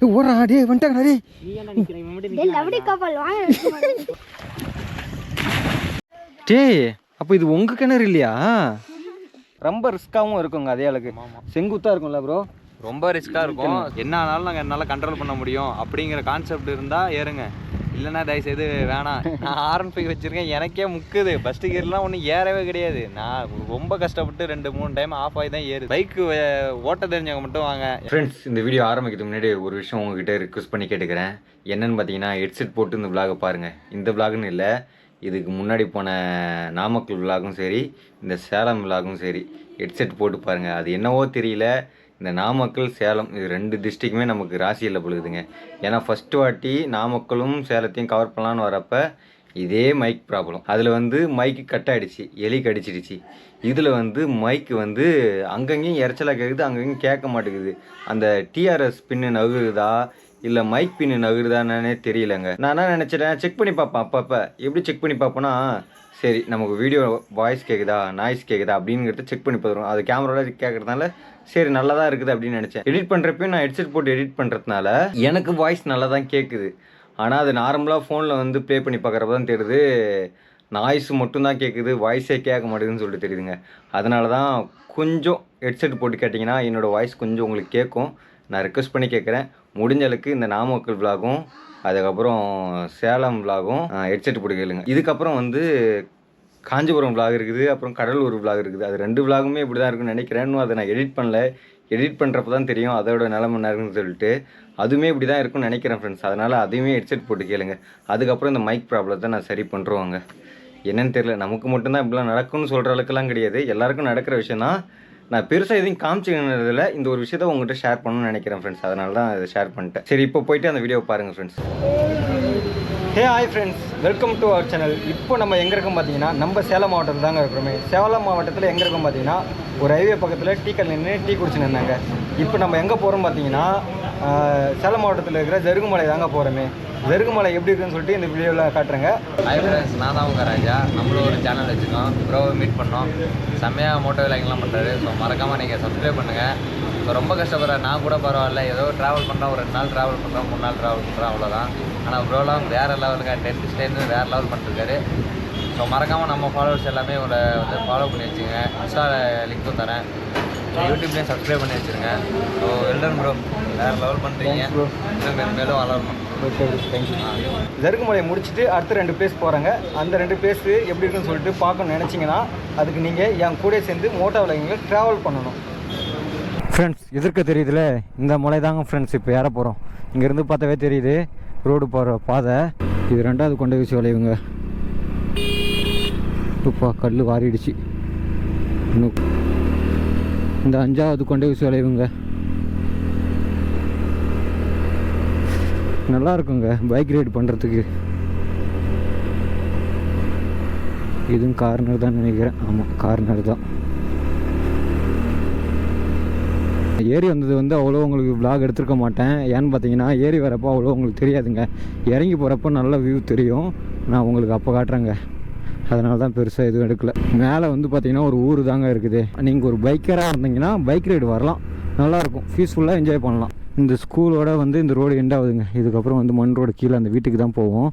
ஓரா டே வந்துட்டாங்கடா டேய். டேய் அப்போ இது உங்க கிணறு இல்லையா? ரொம்ப ரிஸ்காகவும் இருக்குங்க அதே அளவுக்கு. செங்குத்தாக இருக்கும்ல ப்ரோ? ரொம்ப ரிஸ்க்காக இருக்கும். என்ன ஆனாலும் நாங்கள் என்னால் கண்ட்ரோல் பண்ண முடியும் அப்படிங்கிற கான்செப்ட் இருந்தால் ஏறுங்க, இல்லைன்னா தயவுசெய்து வேணாம். நான் R15 வச்சுருக்கேன், எனக்கே முக்குது. ஃபஸ்ட்டு கியர்லாம் ஒன்றும் ஏறவே கிடையாது. நான் ரொம்ப கஷ்டப்பட்டு 2-3 டைம் ஆஃப் ஆகி தான் ஏறுது. பைக்கு ஓட்ட தெரிஞ்சவங்க மட்டும் வாங்க. ஃப்ரெண்ட்ஸ், இந்த வீடியோ ஆரம்பிக்கிறதுக்கு முன்னாடி ஒரு விஷயம் உங்ககிட்ட ரிக்வெஸ்ட் பண்ணி கேட்டுக்கிறேன். என்னென்னு பார்த்தீங்கன்னா, ஹெட்செட் போட்டு இந்த விலாகை பாருங்கள். இந்த விலாகுன்னு இல்லை, இதுக்கு முன்னாடி போன நாமக்கல் விலாகும் சரி, இந்த சேலம் விலாகும் சரி, ஹெட்செட் போட்டு பாருங்கள். அது என்னவோ தெரியல, இந்த நாமக்கல் சேலம் இது 2 டிஸ்ட்ரிக்குமே நமக்கு ராசியில் பொழுதுங்க. ஏன்னா ஃபஸ்ட்டு வாட்டி நாமக்கலும் சேலத்தையும் கவர் பண்ணலான்னு வரப்போ இதே மைக் ப்ராப்ளம். அதில் மைக்கு கட் ஆகிடுச்சு, எலி கடிச்சிடுச்சு. இதில் மைக்கு அங்கங்கேயும் இறைச்சலாக கேட்குது, அங்கங்கேயும் கேட்க மாட்டேங்குது. அந்த டிஆர்எஸ் பின்னு நகுருதா இல்லை மைக் பின்னு நகுருதானே தெரியலங்க. நான் என்ன நினச்சிட்டேன், செக் பண்ணி பார்ப்பேன். அப்பப்போ எப்படி செக் பண்ணி பார்ப்போன்னா, சரி நமக்கு வீடியோ வாய்ஸ் கேட்குதா நாய்ஸ் கேட்குதா அப்படிங்கிறத செக் பண்ணி பார்த்துருவோம். அது கேமராவில் கேட்குறதுனால சரி நல்லா தான் இருக்குது அப்படின்னு நினச்சேன். எடிட் பண்ணுறப்பையும் நான் ஹெட்செட் போட்டு எடிட் பண்ணுறதுனால எனக்கு வாய்ஸ் நல்லா தான் கேட்குது. ஆனால் அது நார்மலாக ஃபோனில் ப்ளே பண்ணி பார்க்குறப்ப தான் தெரியுது, நாய்ஸ் மட்டும்தான் கேட்குது, வாய்ஸே கேட்க மாட்டேங்குதுன்னு சொல்லிட்டு தெரியுதுங்க. அதனால தான் கொஞ்சம் ஹெட்செட் போட்டு கேட்டிங்கன்னா என்னோடய வாய்ஸ் கொஞ்சம் உங்களுக்கு கேட்கும். நான் ரெக்வஸ்ட் பண்ணி கேட்குறேன், முடிஞ்ச அளவுக்கு இந்த நாமக்கல் விலாகும் அதுக்கப்புறம் சேலம் விலாகும் ஹெட்செட் போட்டு கேளுங்க. இதுக்கப்புறம் காஞ்சிபுரம் விலாக் இருக்குது, அப்புறம் கடலூர் விலாக் இருக்குது. அது 2 விலாகுமே இப்படி தான் இருக்குன்னு நினைக்கிறேன். இன்னும் அதை நான் எடிட் பண்ணல. எடிட் பண்ணுறப்ப தான் தெரியும் அதோட நிலமை என்ன இருக்குன்னு சொல்லிட்டு. அதுவுமே இப்படி தான் இருக்குன்னு நினைக்கிறேன் ஃப்ரெண்ட்ஸ். அதனால் அதையுமே ஹெட்செட் போட்டு கேளுங்க. அதுக்கப்புறம் இந்த மைக் ப்ராப்ளத்தை நான் சரி பண்ணுறோங்க. என்னன்னு தெரியல, நமக்கு மட்டும்தான் இப்படிலாம் நடக்கும்னு சொல்கிற அளவுக்குலாம் கிடையாது, எல்லாருக்கும் நடக்கிற விஷயம் தான். நான் பெருசாக எதையும் காமிச்சிக்கிறதில்ல, இந்த ஒரு விஷயத்த உங்கள்கிட்ட ஷேர் பண்ணணும்னு நினைக்கிறேன் ஃப்ரெண்ட்ஸ். அதனால தான் இதை ஷேர் பண்ணிட்டேன். சரி, இப்போ போயிட்டு அந்த வீடியோவை பாருங்கள் friends. Hi friends, welcome to our channel. இப்போ நம்ம எங்கே இருக்கோம் பார்த்தீங்கன்னா, நம்ம சேலம் மாவட்டத்தில் தாங்க இருக்கிறோமே. சேலம் மாவட்டத்தில் எங்கே இருக்கோம் பார்த்தீங்கன்னா, ஒரு ஹைவே பக்கத்தில் டீ கடை நின்று டீ குடிச்சு நின்னாங்க. இப்போ நம்ம எங்கே போகிறோம் பார்த்தீங்கன்னா, சேலம் மாவட்டத்தில் இருக்கிற ஜருகுமலை தாங்க போகிறோமே. ஜருகுமலை எப்படி இருக்குன்னு சொல்லிட்டு இந்த வீடியோவில் காட்டுறேங்க. ஹாய் ஃப்ரெண்ட்ஸ், நான் தான் உங்கள் ராஜா. நம்மளும் ஒரு சேனல் வச்சுருக்கோம், ப்ரோவை மீட் பண்ணோம். செம்மையாக மோட்டோ விலாக்லாம் பண்ணுறாரு. ஸோ மறக்காமல் நீங்கள் சப்ஸ்கிரைப் பண்ணுங்கள். ஸோ ரொம்ப கஷ்டப்படுறேன், நான் கூட பரவாயில்ல, ஏதோ ட்ராவல் பண்ணுறோம், ஒரு 2 நாள் ட்ராவல் பண்ணுறோம், 3 நாள் ட்ராவல் பண்ணுறோம், அவ்வளோதான். ஆனால் ப்ரோலாம் வேறு லெவலுங்க, 10th ஸ்டேஜ்லேருந்து வேறு லெவல் பண்ணிருக்காரு. ஸோ மறக்காமல் நம்ம ஃபாலோவர்ஸ் எல்லாமே ஃபாலோ பண்ணி வச்சுங்க. இன்ஸ்டா லிங்க்கும் தரேன், யூடியூப்லேயும் சப்ஸ்கிரைப் பண்ணி வச்சுருங்க. ஸோ எல்டன் ப்ரோ வேறு லெவல் பண்ணுறீங்க, இன்னும் மேலும் வளரணும். Okay, thank you. ஜருகுமலையை முடிச்சுட்டு அடுத்த 2 பிளேஸ் போகிறாங்க. அந்த 2 பிளேஸ் எப்படி இருக்குன்னு சொல்லிட்டு பார்க்கணும்னு நினச்சிங்கன்னா, அதுக்கு நீங்கள் என் கூட சேர்ந்து மோட்டோ விலாகில் ட்ராவல் பண்ணணும். ஃப்ரெண்ட்ஸ், எதிர்க்க தெரியுதுல, இந்த மலை தாங்க ஃப்ரெண்ட்ஸ் இப்போ ஏற போகிறோம். இங்கேருந்து பார்த்தாவே தெரியுது ரோடு போகிற பாதை. இது 2வது கொண்டை ஊசி வளைவுங்க. இப்போ கல் வாரிடுச்சு. இன்னும் இந்த 5வது கொண்டை ஊசி வளைவுங்க. நல்லா இருக்குங்க பைக் ரைடு பண்ணுறதுக்கு. இதுவும் கார்னர் தான் நினைக்கிறேன். ஆமாம், கார்னர் தான். ஏரி வந்தது அவ்வளோ உங்களுக்கு விலாக் எடுத்துருக்க மாட்டேன். ஏன்னு பார்த்தீங்கன்னா, ஏரி வரப்போ அவ்வளோ உங்களுக்கு தெரியாதுங்க. இறங்கி போகிறப்போ நல்ல வியூ தெரியும். நான் உங்களுக்கு அப்போ காட்டுறேங்க. அதனால தான் பெருசாக எதுவும் எடுக்கல. மேலே பார்த்தீங்கன்னா ஒரு ஊர் தாங்க இருக்குது. நீங்கள் ஒரு பைக்கராக இருந்தீங்கன்னா பைக் ரைடு வரலாம், நல்லாயிருக்கும், பீஸ்ஃபுல்லாக என்ஜாய் பண்ணலாம். இந்த ஸ்கூலோட இந்த ரோடு எண்ட் ஆகுதுங்க. இதுக்கப்புறம் மண் ரோடு கீழே அந்த வீட்டுக்கு தான் போவோம்.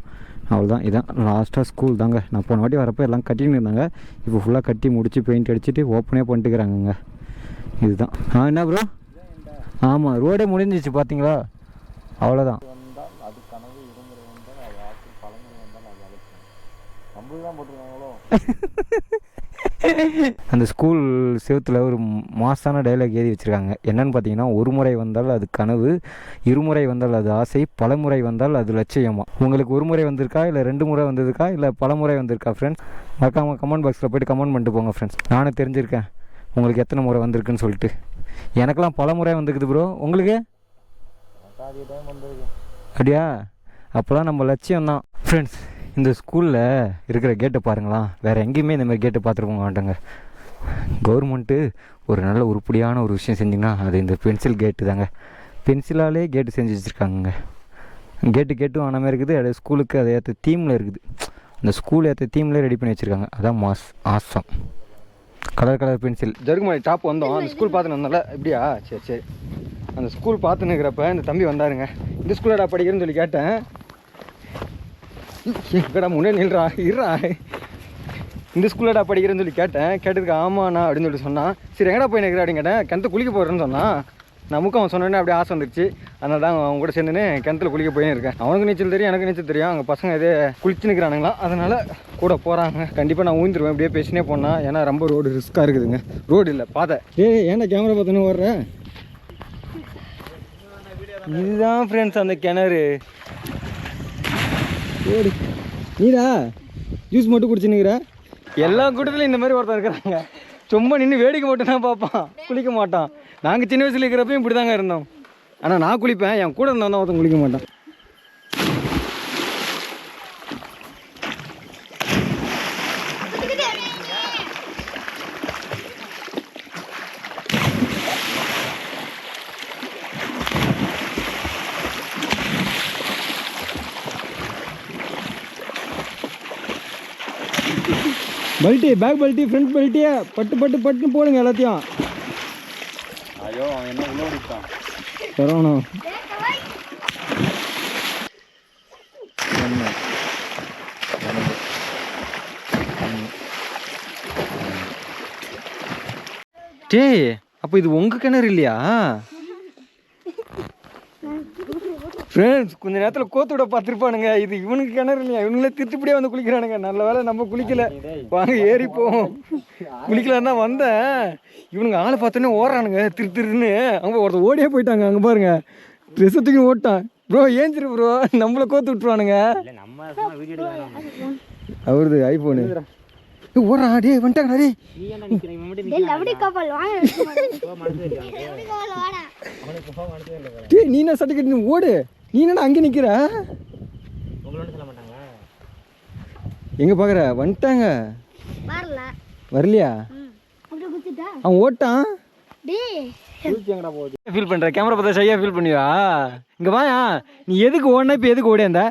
அவ்வளோதான், இதான் லாஸ்ட்டாக ஸ்கூல் தாங்க. நான் போன வாட்டி வரப்போ எல்லாம் கட்டின்னு இருந்தாங்க. இப்போ ஃபுல்லாக கட்டி முடித்து பெயிண்ட் அடிச்சுட்டு ஓப்பனே பண்ணிட்டுக்கிறாங்கங்க. இதுதான். என்ன ப்ரோ? ஆமாம், ரோடே முடிஞ்சிச்சு பார்த்தீங்களா? அவ்வளோதான். அந்த ஸ்கூல் செவத்தில் ஒரு மாசான டைலாக் எழுதி வச்சுருக்காங்க. என்னென்னு பார்த்தீங்கன்னா, ஒரு முறை வந்தால் அது கனவு, இருமுறை வந்தால் அது ஆசை, பலமுறை வந்தால் அது லட்சியமா. உங்களுக்கு ஒரு முறை வந்திருக்கா, இல்லை 2 முறை வந்திருக்கா, இல்லை பல முறை வந்திருக்கா ஃப்ரெண்ட்ஸ்? மறக்காமல் கமெண்ட் பாக்ஸில் போய்ட்டு கமெண்ட் பண்ணிட்டு போங்க ஃப்ரெண்ட்ஸ். நானும் தெரிஞ்சிருக்கேன் உங்களுக்கு எத்தனை முறை வந்திருக்குன்னு சொல்லிட்டு. எனக்கெல்லாம் பல முறை வந்துருக்குது ப்ரோ. உங்களுக்கு? அப்படியா? அப்போலாம் நம்ம லட்சியம் தான் ஃப்ரெண்ட்ஸ். இந்த ஸ்கூலில் இருக்கிற கேட்டை பாருங்களா, வேறு எங்கேயுமே இந்த மாதிரி கேட்டு பார்த்துருப்போங்க மாட்டாங்க. கவர்மெண்ட்டு ஒரு நல்ல உருப்படியான ஒரு விஷயம் செஞ்சிங்கன்னா அது இந்த பென்சில் கேட்டு தாங்க. பென்சிலாலே கேட்டு செஞ்சு வச்சுருக்காங்க. கேட்டும் ஆன மாதிரி இருக்குது. அது ஸ்கூலுக்கு அதை ஏற்ற தீமில் இருக்குது. அந்த ஸ்கூல் ஏற்ற தீம்லேயே ரெடி பண்ணி வச்சுருக்காங்க. அதான் awesome. Colour pencil. Jarugumalai top வந்தோம், அந்த ஸ்கூல் பார்த்துன்னு வந்தோம்ல. இப்படியா? சரி. அந்த ஸ்கூல் பார்த்துன்னு இருக்கிறப்ப இந்த தம்பி வந்தாருங்க. இந்த ஸ்கூலடா படிக்கிறேன்னு சொல்லி கேட்டேன். எங்கடா முன்னே நில்றா இருறா, இந்த ஸ்கூலடா படிக்கிறேன்னு சொல்லி கேட்டதுக்கு ஆமாண்ணா அப்படின்னு சொல்லிட்டு சொன்னான். சரி எங்கடா போய் நிற்கிற அப்படின்னு கேட்டேன். கிணத்து குளிக்க போகிறேன்னு சொன்னான். நமக்கும் அவன் சொன்னோன்னே அப்படியே ஆசை வந்துருச்சு. அதனால தான் அவன் கூட சேர்ந்துன்னு கிணத்துல குளிக்க போயின்னு இருக்கேன். அவனுக்கு நீச்சல் தெரியும், எனக்கு நீச்சல் தெரியும். அங்கே பசங்க இதே குளிச்சு நிற்கிறானுங்களாம், அதனால் கூட போகிறாங்க. கண்டிப்பாக நான் ஊந்துருவேன் இப்படியே பேசினே போனால். ஏன்னா ரொம்ப ரோடு ரிஸ்க்காக இருக்குதுங்க. ரோடு இல்லை பாதை. ஏன்டா கேமரா பார்த்துன்னு ஓடுறேன்? இதுதான் ஃப்ரெண்ட்ஸ் அந்த கிணறு. ஓடு நீடா ஜூஸ் மட்டும் குடிச்சுன்னுக்கிற. எல்லா கூட்டத்துலையும் இந்த மாதிரி ஒருத்தர் இருக்கிறாங்க. சும்மா நின்று வேடிக்கை மட்டும் தான் பார்ப்பான், குளிக்க மாட்டான். நாங்கள் சின்ன வயசில் இருக்கிறப்பையும் இப்படி தாங்க இருந்தோம். ஆனால் நான் குளிப்பேன், என் கூட இருந்தவன் தான் ஒருத்தன் குளிக்க மாட்டான். பல்ட்டி, பேக் பல்ட்டி, ஃப்ரண்ட் பல்ட்டியே பட்டுன்னு போடுங்க எல்லாத்தையும். ஐயோ அவன் என்ன உள்ள ஓடிட்டான். தரணும் டேய், அப்போ இது உங்கள் கிணறு இல்லையா ஃப்ரெண்ட்ஸ்? கொஞ்ச நேரத்தில் கோத்தோட பார்த்துருப்பானுங்க. இது இவனுக்கு கிணறு இல்லையா, இவனுங்களே திருட்டுப்படியே வந்து குளிக்கிறானுங்க. நல்ல வேலை நம்ம குளிக்கல, வாங்க ஏறி போவோம். குளிக்கலான்னு தான் வந்தேன். இவனுங்க ஆளை பார்த்தோன்னே ஓடுறானுங்க திருன்னு. அங்கே ஒருத்தர் ஓடியே போயிட்டாங்க. அங்கே பாருங்க, ட்ரெஸ்ஸை தூக்கி ஓட்டான். ப்ரோ ஏஞ்சிரு ப்ரோ, நம்மளை கோத்து விட்டுருவானுங்க. அவருது ஐஃபோனு ஓடுறா. டே வந்துட்டாங்க. டே நீ என்ன சட்டை கட்டி ஓடு, நீ என்ன அங்கே நிற்கிற? எங்கே பார்க்குற? வந்துட்டாங்க. வரலையா? அவன் ஓட்டான். ஃபீல் பண்ணுற கேமரா பார்த்தா சரியாக ஃபீல் பண்ணுவியா? இங்கே வாயா, நீ எதுக்கு ஓடனா? இப்போ எதுக்கு ஓடியாந்த?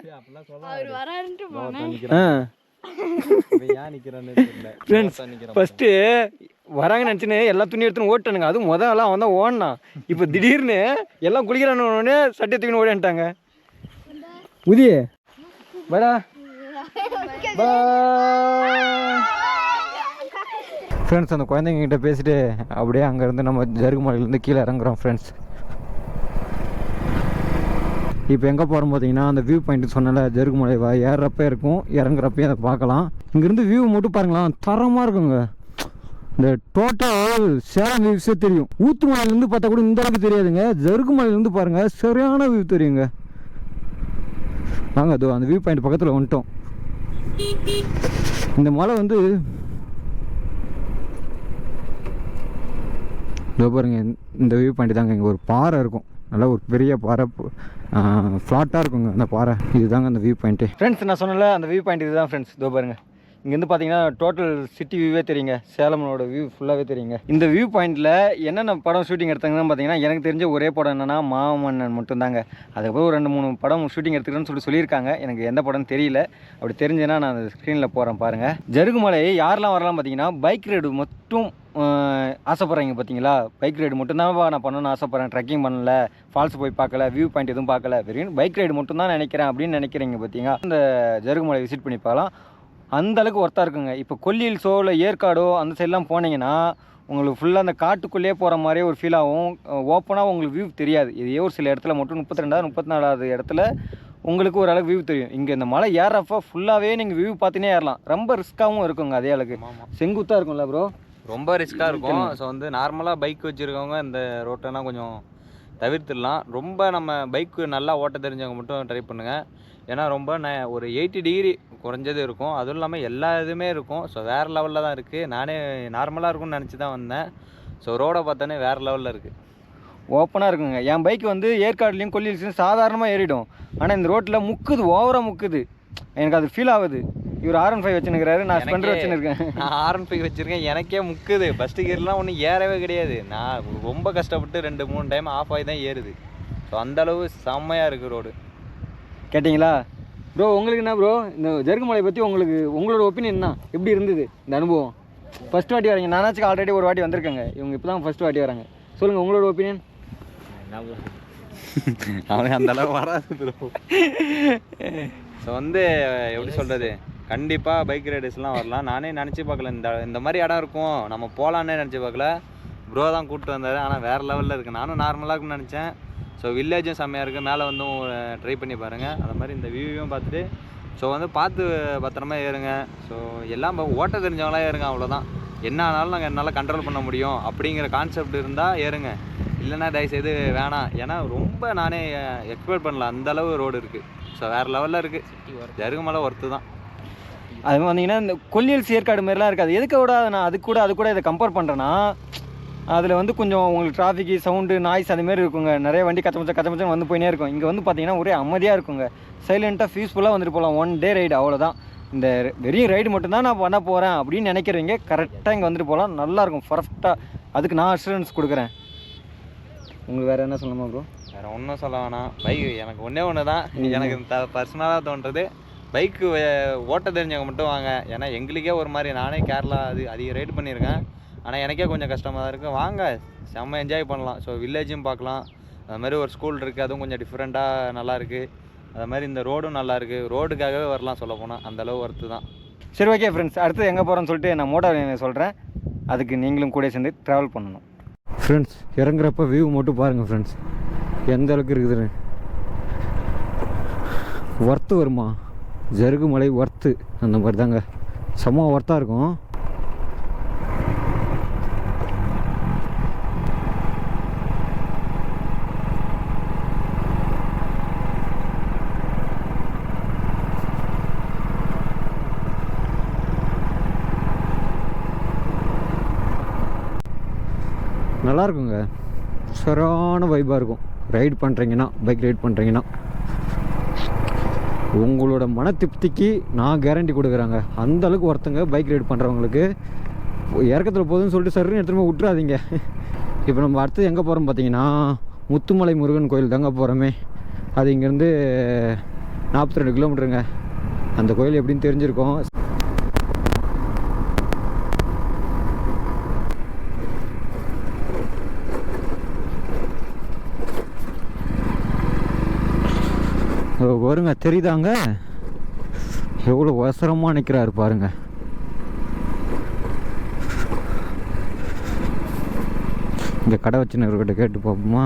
ஃபர்ஸ்ட்டு வராங்க நினச்சின்னு எல்லா துணி எடுத்துன்னு ஓட்டானுங்க. அதுவும் முதல்ல அவன் தான் ஓடினான். இப்போ திடீர்னு எல்லாம் குளிக்கிறான்னு சட்டை தூக்கின்னு ஓடிட்டாங்க. உதி வாடா. ஃப்ரெண்ட்ஸ் அந்த குழந்தைங்கிட்ட பேசிட்டு அப்படியே அங்கேருந்து நம்ம ஜருகுமலையிலேருந்து கீழே இறங்குறோம் ஃப்ரெண்ட்ஸ். இப்போ எங்கே போகிறோம் பார்த்தீங்கன்னா, அந்த வியூ பாயிண்ட் சொன்னால ஜருகுமலை ஏறுறப்ப இருக்கும், இறங்குறப்பையும் அதை பார்க்கலாம். இங்கேருந்து வியூ மட்டும் பாருங்களேன், தரமாக இருக்குங்க. இந்த டோட்டல் சேலம் வியூஸே தெரியும். ஊத்துமலையிலேருந்து பார்த்தா கூட இந்த அளவுக்கு தெரியாதுங்க. ஜருகுமலையிலேருந்து பாருங்கள், சரியான வியூ தெரியுங்க. நாங்கள் அது அந்த வியூ பாயிண்ட் பக்கத்தில் வந்துட்டோம். இந்த மலை வந்து இதோ பாருங்க, இந்த வியூ பாயிண்ட் தாங்க. இங்கே ஒரு பாறை இருக்கும், நல்லா ஒரு பெரிய பாறை, ஃப்ளாட்டாக இருக்குங்க அந்த பாறை. இதுதாங்க அந்த வியூ பாயிண்ட்டு ஃப்ரெண்ட்ஸ். நான் சொன்னல அந்த வியூ பாயிண்ட் இதுதான் ஃப்ரெண்ட்ஸ். இதோ பாருங்க, இங்கேருந்து பார்த்தீங்கன்னா டோட்டல் சிட்டி வியூவே தெரியுங்க, சேலமனோட வியூ ஃபுல்லாகவே தெரியுங்க. இந்த வியூ பாயிண்டில் என்னென்ன படம் ஷூட்டிங் எடுத்தாங்கன்னு பார்த்தீங்கன்னா, எனக்கு தெரிஞ்ச ஒரே படம் என்னென்னா மாமன்னன் மட்டும்தாங்க. அதுக்கப்புறம் ஒரு 2-3 படம் ஷூட்டிங் எடுத்துக்கிறேன்னு சொல்லியிருக்காங்க. எனக்கு எந்த படம்னு தெரியல. அப்படி தெரிஞ்சுன்னா நான் அந்த ஸ்க்ரீனில் போகிறேன் பாருங்கள். ஜருகுமலை யாரெல்லாம் வரலாம் பார்த்தீங்கன்னா, பைக் ரைடு மட்டும் ஆசைப்பட்றீங்க பார்த்தீங்களா? பைக் ரைடு மட்டும்தான் நான் பண்ணணும்னு ஆசைப்பட்றேன். ட்ரெக்கிங் பண்ணல, ஃபால்ஸ் போய் பார்க்கல, வியூ பாயிண்ட் எதுவும் பார்க்கல, வெறும் பைக் ரைடு மட்டும் தான் நினைக்கிறேன் அப்படின்னு நினைக்கிறீங்க பார்த்தீங்கன்னா, இந்த ஜருகுமலை விசிட் பண்ணி பார்க்கலாம். அந்த அளவுக்கு ஒர்த்தாக இருக்குங்க. இப்போ கொல்லியில்ஸோ இல்லை ஏற்காடோ அந்த சைட்லாம் போனீங்கன்னா உங்களுக்கு ஃபுல்லாக அந்த காட்டுக்குள்ளேயே போகிற மாதிரியே ஒரு ஃபீல் ஆகும். ஓப்பனாக உங்களுக்கு வியூ தெரியாது. இதே ஒரு சில இடத்துல மட்டும் 32வது 34வது இடத்துல உங்களுக்கு ஒரு அளவுக்கு வியூ தெரியும். இங்கே இந்த மலை ஏறப்போ ஃபுல்லாகவே நீங்கள் வியூ பார்த்துனே ஏறலாம். ரொம்ப ரிஸ்க்காகவும் இருக்குங்க. அதே அளவுக்கு செங்குத்தாக இருக்கும்ல ப்ரோ, ரொம்ப ரிஸ்க்காக இருக்கும். ஸோ வந்து நார்மலாக பைக் வச்சுருக்கவங்க இந்த ரோட்டெல்லாம் கொஞ்சம் தவிர்த்துடலாம். ரொம்ப நம்ம பைக்கு நல்லா ஓட்ட தெரிஞ்சவங்க மட்டும் ட்ரை பண்ணுங்கள். ஏன்னா ரொம்ப ஒரு 80 டிகிரி குறைஞ்சது இருக்கும். அதுவும் இல்லாமல் எல்லா இதுவுமே இருக்கும். ஸோ வேறு லெவலில் தான் இருக்குது. நானே நார்மலாக இருக்கும்னு நினச்சி தான் வந்தேன். ஸோ ரோடை பார்த்தோன்னே வேறு லெவலில் இருக்குது, ஓப்பனாக இருக்குங்க. என் பைக் வந்து ஏற்காடுலேயும் கொல்லியில்ஸையும் சாதாரணமாக ஏறிடும். ஆனால் இந்த ரோட்டில் முக்குது, ஓவராக முக்குது. எனக்கு அது ஃபீல் ஆகுது. இவர் R15 வச்சுருக்கிறாரு, நான் ஸ்பெண்டர் வச்சுருக்கேன். நான் R15 வச்சுருக்கேன், எனக்கே முக்குது. ஃபஸ்ட்டு கியர்லாம் ஒன்றும் ஏறவே கிடையாது. நான் ரொம்ப கஷ்டப்பட்டு 2-3 டைம் ஆஃப் ஆகி தான் ஏறுது. ஸோ அந்தளவு செம்மையாக இருக்குது ரோடு. கேட்டிங்களா ப்ரோ? உங்களுக்கு என்ன ப்ரோ இந்த ஜருகுமலை பற்றி உங்களோட ஒப்பீனியன் என்ன? எப்படி இருந்தது இந்த அனுபவம்? ஃபஸ்ட் வாட்டி வரீங்க, நானாச்சும் ஆல்ரெடி ஒரு வாட்டி வந்திருக்கேங்க. இவங்க இப்போ தான் ஃபஸ்ட் வாட்டி வராங்க. சொல்லுங்கள் உங்களோட ஒப்பீனியன். அவனுக்கு அந்த அளவு வராது ப்ரோ. ஸோ வந்து எப்படி சொல்கிறது, கண்டிப்பாக பைக் ரைடர்ஸ்லாம் வரலாம். நானே நினச்சி பார்க்கல இந்த மாதிரி இடம் இருக்கும் நம்ம போகலான்னே நினச்சி பார்க்கல. ப்ரோ தான் கூப்பிட்டு வந்தார். ஆனால் வேறு லெவலில் இருக்குது. நானும் நார்மலாக இருக்குன்னு நினச்சேன். ஸோ வில்லேஜும் செம்மையாக இருக்குது. மேலே வந்து ட்ரை பண்ணி பாருங்கள். அது மாதிரி இந்த வியூவையும் பார்த்துட்டு ஸோ வந்து பார்த்து பத்திரமா ஏறுங்க. ஸோ எல்லாம் ஓட்ட தெரிஞ்சவங்களாம் ஏறுங்க, அவ்வளோதான். என்ன ஆனாலும் நாங்கள் என்னால் கண்ட்ரோல் பண்ண முடியும் அப்படிங்கிற கான்செப்ட் இருந்தால் ஏறுங்க. இல்லைன்னா தயவுசெய்து வேணாம். ஏன்னா ரொம்ப நானே எக்ஸ்பெக்ட் பண்ணல, அந்தளவு ரோடு இருக்குது. ஸோ வேறு லெவலில் இருக்குது. ஜருகுமலை ஒர்த்து தான். அது பார்த்தீங்கன்னா இந்த கொல்லியல் சேர்க்காடு மாதிரிலாம் இருக்காது. எதுக்கு விட நான் அது கூட இதை கம்பேர் பண்ணுறேன்னா, அதில் வந்து கொஞ்சம் உங்களுக்கு டிராஃபிக்கு சவுண்டு நாய்ஸ் அதுமாரி இருக்குங்க. நிறைய வண்டி கச்சமச்சம் வந்து போயினே இருக்கும். இங்கே வந்து பார்த்தீங்கன்னா ஒரே அமைதியாக இருக்குங்க. சைலண்ட்டாக பீஸ்ஃபுல்லாக வந்துட்டு போகலாம். 1 டே ரைடு அவ்வளோதான். இந்த வெறும் ரைடு மட்டும்தான் நான் பண்ண போகிறேன் அப்படின்னு நினைக்கிறவங்க கரெக்டாக இங்கே வந்துட்டு போகலாம். நல்லாயிருக்கும் பர்ஃபெக்டாக. அதுக்கு நான் அஷூரன்ஸ் கொடுக்குறேன். உங்களுக்கு வேறு என்ன சொல்லணுமா ப்ரோ? வேறு ஒன்றும் சொல்ல வேணாம். பைக் எனக்கு ஒன்று தான் எனக்கு பர்சனலாக தோன்றது, பைக்கு ஓட்ட தெரிஞ்சவங்க மட்டும் வாங்க. ஏன்னா எங்களுக்கே ஒரு மாதிரி, நானே கேரளா அதிக ரைடு பண்ணியிருக்கேன். ஆனால் எனக்கே கொஞ்சம் கஷ்டமாக தான் இருக்குது. வாங்க, செம்ம என்ஜாய் பண்ணலாம். ஸோ வில்லேஜும் பார்க்கலாம். அது மாதிரி ஒரு ஸ்கூல் இருக்குது, அதுவும் கொஞ்சம் டிஃப்ரெண்ட்டாக நல்லாயிருக்கு. அது மாதிரி இந்த ரோடும் நல்லாயிருக்கு. ரோடுக்காகவே வரலாம் சொல்ல போனால், அந்தளவு ஒர்த்து தான். சரி, ஓகே ஃப்ரெண்ட்ஸ், அடுத்து எங்கே போகிறோன்னு சொல்லிட்டு நான் மோட்டார் சொல்கிறேன். அதுக்கு நீங்களும் கூட சேர்ந்து ட்ராவல் பண்ணணும். ஃப்ரெண்ட்ஸ், இறங்குறப்ப வியூ மட்டும் பாருங்கள் ஃப்ரெண்ட்ஸ், எந்த அளவுக்கு இருக்குதுன்னு. ஒர்த்து வருமா? ஜருகுமலை ஒர்த்து அந்த மாதிரி தாங்க, செம்ம ஒர்த்தாக இருக்கும். நல்லாயிருக்குங்க, சரான வைப்பாக இருக்கும். ரைட் பண்ணுறீங்கன்னா, பைக் ரைட் பண்ணுறீங்கன்னா உங்களோட மன திருப்திக்கு நான் கேரண்டி கொடுக்குறாங்க. அந்தளவுக்கு ஒருத்தங்க பைக் ரைட் பண்ணுறவங்களுக்கு. இறக்கத்தில் போதுன்னு சொல்லிட்டு சரின்னு எடுத்துகிட்டு போய் விட்டுறாதீங்க. இப்போ நம்ம அடுத்து எங்கே போகிறோம் பார்த்தீங்கன்னா, முத்துமலை முருகன் கோயில் தாங்க போகிறோமே. அது இங்கேருந்து 42 கிலோமீட்டருங்க. அந்த கோயில் எப்படின்னு தெரிஞ்சிருக்கோம். வருங்க, தெரியுதாங்க எவ்வளோ அவசரமாக நிற்கிறாரு பாருங்க. இங்கே கடை வச்சுனவர்கிட்ட கேட்டு பார்ப்போமா?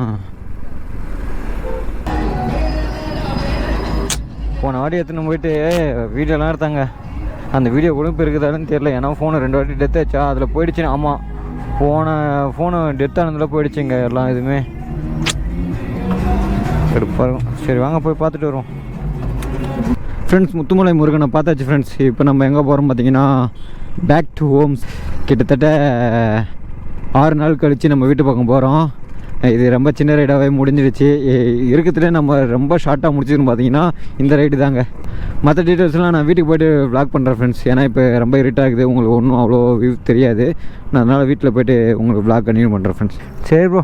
போன வாட்டி எடுத்துன்னு போயிட்டு வீடியோலாம் எடுத்தாங்க. அந்த வீடியோ கூட இப்போ இருக்குதான்னு தெரியல. ஏன்னா ஃபோனு 2 வாட்டி டெத் ஆச்சா, அதில் போயிடுச்சுன்னு. ஆமாம், ஃபோனு டெத் ஆனதில் போயிடுச்சுங்க எல்லாம் இதுவுமே. சரி வாங்க போய் பார்த்துட்டு வருவோம். ஃப்ரெண்ட்ஸ், முத்துமலை முருகனை பார்த்தாச்சு ஃப்ரெண்ட்ஸ். இப்போ நம்ம எங்கே போகிறோம் பார்த்தீங்கன்னா, பேக் டு ஹோம்ஸ். கிட்டத்தட்ட 6 நாள் கழித்து நம்ம வீட்டு பக்கம் போகிறோம். இது ரொம்ப சின்ன ரைடாகவே முடிஞ்சிடுச்சு. இருக்கிறதுலே நம்ம ரொம்ப ஷார்ட்டாக முடிச்சிதுன்னு பார்த்தீங்கன்னா இந்த ரைடு தாங்க. மற்ற டீட்டெயில்ஸ்லாம் நான் வீட்டுக்கு போய்ட்டு வ்ளாக் பண்ணுறேன் ஃப்ரெண்ட்ஸ். ஏன்னா இப்போ ரொம்ப இருட்டாக இருக்குது, உங்களுக்கு ஒன்றும் அவ்வளோ வியூ தெரியாது. நான் அதனால் வீட்டில் போய்ட்டு உங்களுக்கு வ்ளாக் கண்டினியூ பண்ணுறேன் ஃப்ரெண்ட்ஸ். சரி ப்ரோ,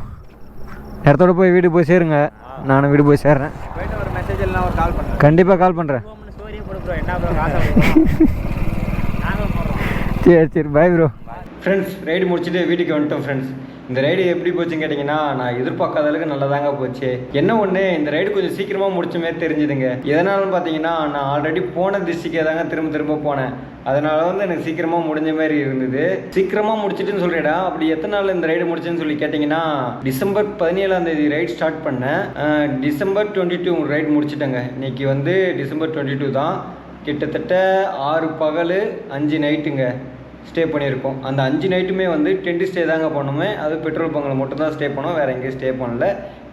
இடத்தோட போய் வீட்டுக்கு போய் சேருங்க. நானும் வீடு போய் சேர்றேன். ஒரு மெசேஜ் இல்லைனா ஒரு கால் பண்ணுறேன். கண்டிப்பாக கால் பண்ணுறேன். சரி பை ப்ரோ. ஃப்ரெண்ட்ஸ், ரைடு முடிச்சுட்டு வீட்டுக்கு வந்துட்டோம் ஃப்ரெண்ட்ஸ். இந்த ரைடு எப்படி போச்சுன்னு கேட்டிங்கன்னா, நான் எதிர்பார்க்காத அளவுக்கு நல்லதாங்க போச்சு. என்ன ஒன்று, இந்த ரைடு கொஞ்சம் சீக்கிரமாக முடிச்சுமே தெரிஞ்சுதுங்க. எதனாலும் பார்த்தீங்கன்னா, நான் ஆல்ரெடி போன டிஸ்ட்ரிக்டே தாங்க திரும்ப போனேன். அதனால வந்து எனக்கு சீக்கிரமாக முடிஞ்ச மாதிரி இருந்தது. சீக்கிரமாக முடிச்சுட்டுன்னு சொல்லிடா. அப்படி எத்தனை நாள் இந்த ரைடு முடிச்சுன்னு சொல்லி கேட்டிங்கன்னா, டிசம்பர் 17ஆம் தேதி ரைட் ஸ்டார்ட் பண்ணேன். டிசம்பர் 22 ரைடு முடிச்சுட்டேங்க. இன்றைக்கி வந்து டிசம்பர் 22 தான். கிட்டத்தட்ட 6 பகல் 5 நைட்டுங்க ஸ்டே பண்ணியிருக்கோம். அந்த 5 நைட்டுமே வந்து டென்ட் ஸ்டே தாங்க பண்ணோமே. அது பெட்ரோல் பங்கில் மட்டும் தான் ஸ்டே பண்ணோம், வேறு எங்கேயும் ஸ்டே பண்ணல.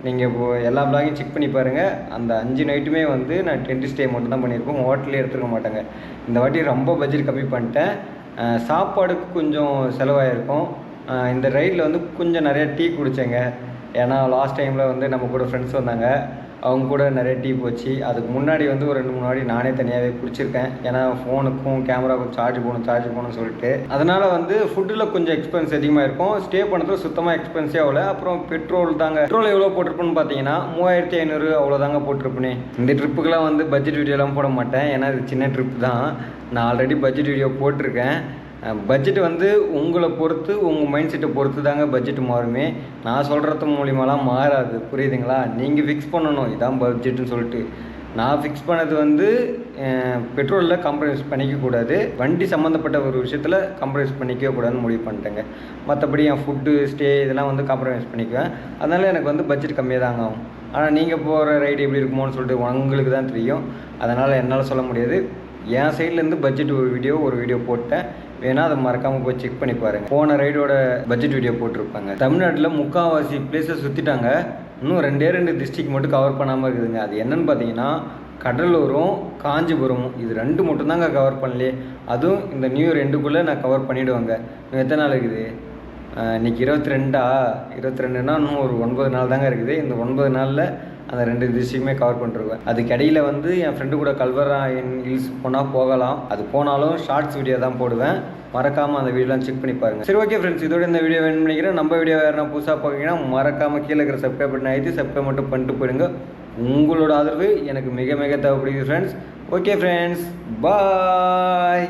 நீங்கள் இப்போது எல்லா பிளாகையும் செக் பண்ணி பாருங்கள். அந்த 5 நைட்டுமே வந்து நான் டென்ட் ஸ்டே மட்டும் தான் பண்ணியிருக்கோம். ஹோட்டலே எடுத்துருக்க மாட்டேங்க. இந்த வாட்டி ரொம்ப பட்ஜெட் கம்மி பண்ணிட்டேன். சாப்பாடுக்கு கொஞ்சம் செலவாயிருக்கும். இந்த ரைடில் வந்து கொஞ்சம் நிறைய டீ குடித்தேங்க. ஏன்னா லாஸ்ட் டைமில் வந்து நம்ம கூட ஃப்ரெண்ட்ஸ் வந்தாங்க, அவங்க கூட நிறைய டீ போச்சு. அதுக்கு முன்னாடி வந்து ஒரு 2-3 வாட்டி நானே தனியாகவே குடிச்சிருக்கேன். ஏன்னா ஃபோனுக்கும் கேமராவுக்கும் சார்ஜ் போகணும்னு சொல்லிட்டு. அதனால் வந்து ஃபுட்டில் கொஞ்சம் எக்ஸ்பென்ஸ் அதிகமாக இருக்கும். ஸ்டே பண்ணுறது சுத்தமாக எக்ஸ்பென்ஸே ஆகல. அப்புறம் பெட்ரோல் தாங்க. பெட்ரோல் எவ்வளோ போட்டிருப்பேன்னு பார்த்தீங்கன்னா 3500 அவ்வளோதாங்க போட்டிருப்பேனே. இந்த ட்ரிப்புக்கெலாம் வந்து பட்ஜெட் வீடியோலாம் போட மாட்டேன். ஏன்னா இது சின்ன ட்ரிப் தான். நான் ஆல்ரெடி பட்ஜெட் வீடியோ போட்டிருக்கேன். பட்ஜெட் வந்து உங்களை பொறுத்து உங்கள் மைண்ட் செட்டை பொறுத்து தாங்க பட்ஜெட் மாறுமே. நான் சொல்கிறது மூலியமாலாம் மாறாது, புரியுதுங்களா? நீங்கள் ஃபிக்ஸ் பண்ணணும் இதான் பட்ஜெட்டுன்னு சொல்லிட்டு. நான் ஃபிக்ஸ் பண்ணது வந்து பெட்ரோலில் காம்ப்ரமைஸ் பண்ணிக்கக்கூடாது, வண்டி சம்மந்தப்பட்ட ஒரு விஷயத்தில் காம்ப்ரமைஸ் பண்ணிக்கவே கூடாதுன்னு முடிவு பண்ணிட்டேங்க. மற்றபடி என் ஃபுட்டு ஸ்டே இதெல்லாம் வந்து காம்ப்ரமைஸ் பண்ணிக்குவேன். அதனால் எனக்கு வந்து பட்ஜெட் கம்மியாக தாங்க ஆகும். ஆனால் நீங்கள் போகிற ரைடு எப்படி இருக்குமோன்னு சொல்லிட்டு உங்களுக்கு தான் தெரியும். அதனால் என்னால் சொல்ல முடியாது. என் சைட்லேருந்து பட்ஜெட் ஒரு வீடியோ போட்டேன், வேணால் அதை மறக்காமல் போய் செக் பண்ணி பாருங்கள். போன ரைடோட பட்ஜெட் வீடியோ போட்டிருப்பாங்க. தமிழ்நாட்டில் முக்கால்வாசி பிளேஸை சுற்றிட்டாங்க, இன்னும் 2 டிஸ்ட்ரிக்ட் மட்டும் கவர் பண்ணாமல் இருக்குதுங்க. அது என்னென்னு பார்த்தீங்கன்னா கடலூரும் காஞ்சிபுரமும், இது 2 மட்டும்தாங்க கவர் பண்ணலையே. அதுவும் இந்த நியூ இயர் எண்டுக்குள்ளே நான் கவர் பண்ணிவிடுவேங்க. இன்னும் எத்தனை நாள் இருக்குது? இன்றைக்கி 22னா இன்னும் ஒரு 9 நாள் தாங்க இருக்குது. இந்த 9 நாளில் அந்த 2 டிஸ்ட்ரிக்ட்டுமே கவர் பண்ணிருவேன். அதுக்கு இடையில் வந்து என் ஃப்ரெண்டு கூட கல்வரா ஹில்ஸ் போனால் போகலாம். அது போனாலும் ஷார்ட்ஸ் வீடியோ தான் போடுவேன், மறக்காமல் அந்த வீடியோலாம் செக் பண்ணி பாருங்கள். சரி, ஓகே ஃப்ரெண்ட்ஸ், இதோட இந்த வீடியோ வேணும் நினைக்கிறேன். நம்ம வீடியோ வேறு புதுசாக பார்க்குறீங்கன்னா மறக்காமல் கீழே இருக்கிற சப்ஸ்கிரைப் பண்ணி ஆகிட்டு சப்ஸ்கிரைப் மட்டும் பண்ணிட்டு போயிடுங்க. உங்களோட ஆதரவு எனக்கு மிக மிக தேவைப்படுது ஃப்ரெண்ட்ஸ். ஓகே ஃப்ரெண்ட்ஸ், பாய்.